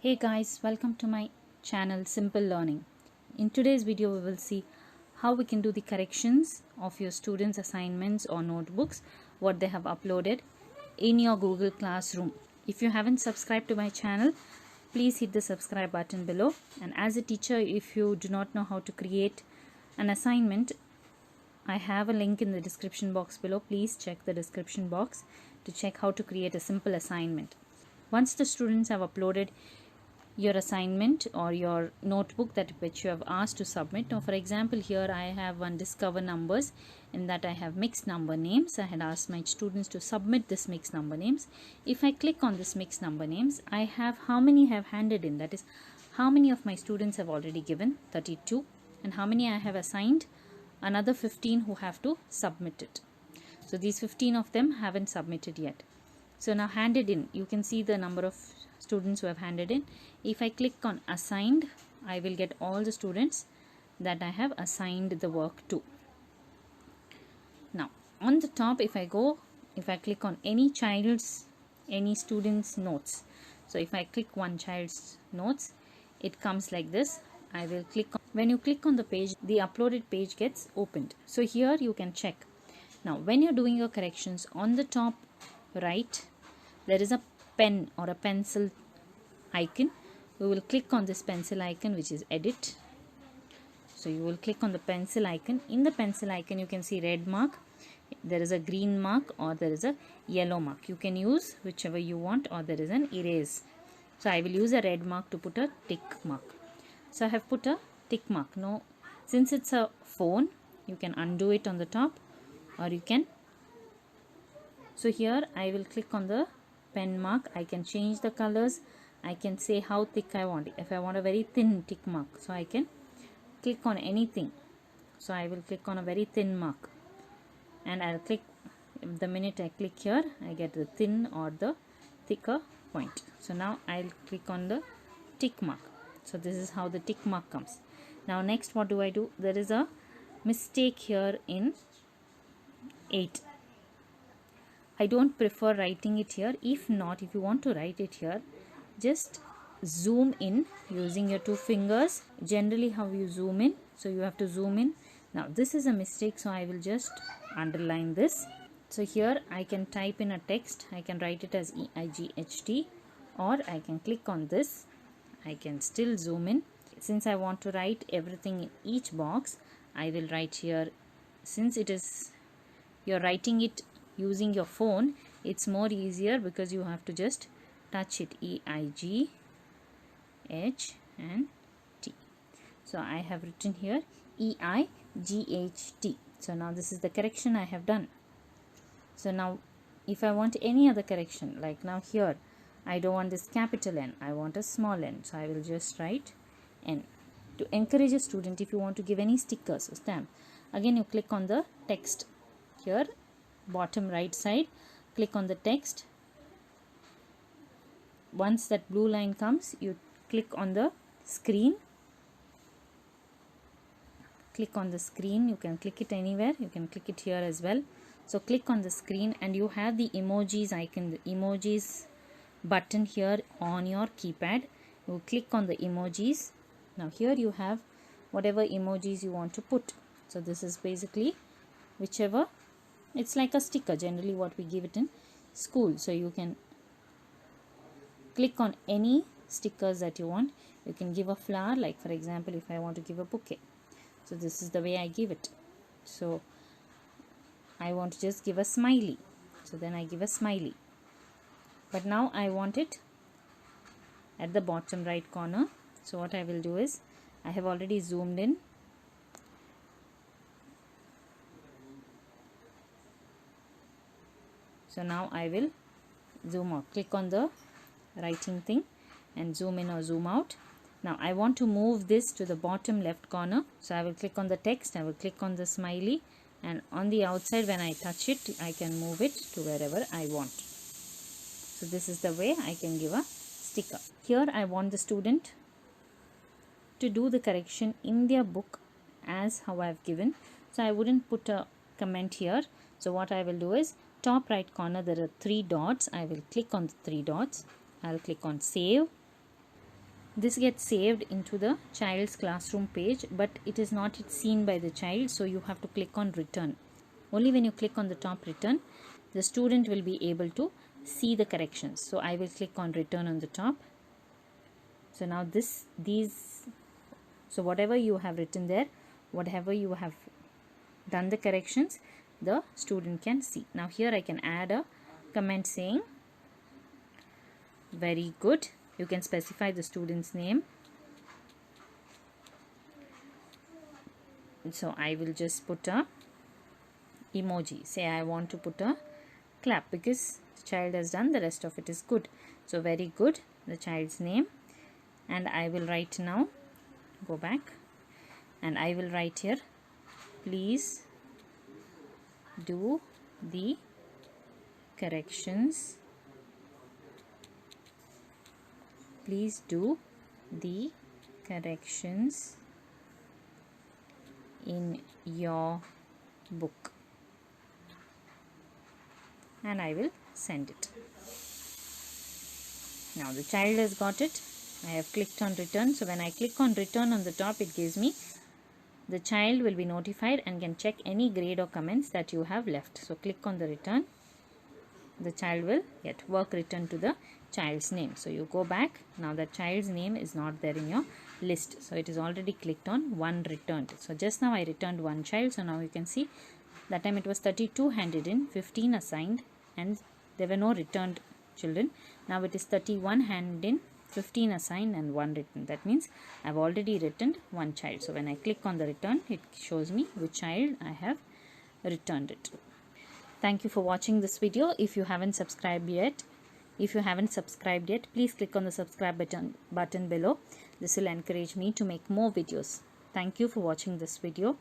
Hey guys, welcome to my channel Simple Learning. In today's video we will see how we can do the corrections of your students' assignments or notebooks, what they have uploaded in your Google Classroom. If you haven't subscribed to my channel, please hit the subscribe button below. And as a teacher, if you do not know how to create an assignment, I have a link in the description box below. Please check the description box to check how to create a simple assignment. Once the students have uploaded your assignment or your notebook that which you have asked to submit. Now for example, here I have one discover numbers, in that I have mixed number names. I had asked my students to submit this mixed number names. If I click on this mixed number names, I have how many have handed in, that is how many of my students have already given, 32, and how many I have assigned, another 15 who have to submit it. So these 15 of them haven't submitted yet. So now handed in, you can see the number of students who have handed in. If I click on assigned, I will get all the students that I have assigned the work to. Now on the top, if I click on any student's notes, so if I click one child's notes, it comes like this. I will click on, when you click on the page, the uploaded page gets opened. So here you can check. Now when you're doing your corrections, on the top right there is a pen or a pencil icon. We will click on this pencil icon, which is edit. So you will click on the pencil icon. In the pencil icon you can see red mark, there is a green mark, or there is a yellow mark. You can use whichever you want, or there is an erase. So I will use a red mark to put a tick mark. So I have put a tick mark. Now since it's a phone, you can undo it on the top, or you can, so here I will click on the pen mark. I can change the colors. I can say how thick I want it. If I want a very thin tick mark, so I can click on anything. So I will click on a very thin mark, and I'll click, the minute I click here, I get the thin or the thicker point. So now I'll click on the tick mark. So this is how the tick mark comes. Now next, what do? There is a mistake here in 8. I don't prefer writing it here. If not, if you want to write it here, just zoom in using your 2 fingers. Generally how you zoom in, so you have to zoom in. Now this is a mistake, so I will just underline this. So here I can type in a text. I can write it as EIGHT, or I can click on this. I can still zoom in. Since I want to write everything in each box, I will write here. Since it is, you're writing it using your phone, it's more easier because you have to just touch it, EIGH and T. So I have written here EIGHT. So now this is the correction I have done. So now if I want any other correction, like now here I don't want this capital N, I want a small n, so I will just write N. To encourage a student, if you want to give any stickers or stamp, again you click on the text here, bottom right side, click on the text. Once that blue line comes, you click on the screen. Click on the screen. You can click it anywhere. You can click it here as well. So click on the screen, and you have the emojis icon, the emojis button here on your keypad. You click on the emojis. Now here you have whatever emojis you want to put. So this is basically whichever, it's like a sticker, generally what we give it in school. So you can click on any stickers that you want. You can give a flower, like for example if I want to give a bouquet, so this is the way I give it. So I want to just give a smiley, so then I give a smiley. But now I want it at the bottom right corner. So what I will do is, I have already zoomed in. So now I will zoom out. Click on the writing thing and zoom in or zoom out. Now I want to move this to the bottom left corner. So I will click on the text, I will click on the smiley, and on the outside when I touch it, I can move it to wherever I want. So this is the way I can give a sticker. Here I want the student to do the correction in their book as how I have given. So I wouldn't put a comment here. So what I will do is, top right corner there are 3 dots. I will click on the 3 dots. I'll click on save. This gets saved into the child's classroom page, but it is not yet seen by the child, so you have to click on return. Only when you click on the top return, the student will be able to see the corrections. So I will click on return on the top. So now so whatever you have written there, whatever you have done the corrections, the student can see. Now here I can add a comment saying very good. You can specify the student's name. So I will just put a emoji. Say I want to put a clap because the child has done, the rest of it is good. So very good, the child's name. And I will write now, go back, and I will write here, please do the corrections. Please do the corrections in your book. And I will send it. Now the child has got it. I have clicked on return. So when I click on return on the top, it gives me the child will be notified and can check any grade or comments that you have left. So click on the return. The child will get work returned to the child's name. So you go back. Now the child's name is not there in your list. So it is already clicked on one returned. So just now I returned one child. So now you can see that time it was 32 handed in, 15 assigned, and there were no returned children. Now it is 31 handed in, 15 assigned, and 1 written. That means I have already returned one child. So when I click on the return, it shows me which child I have returned it. Thank you for watching this video. If you haven't subscribed yet, please click on the subscribe button below. This will encourage me to make more videos. Thank you for watching this video.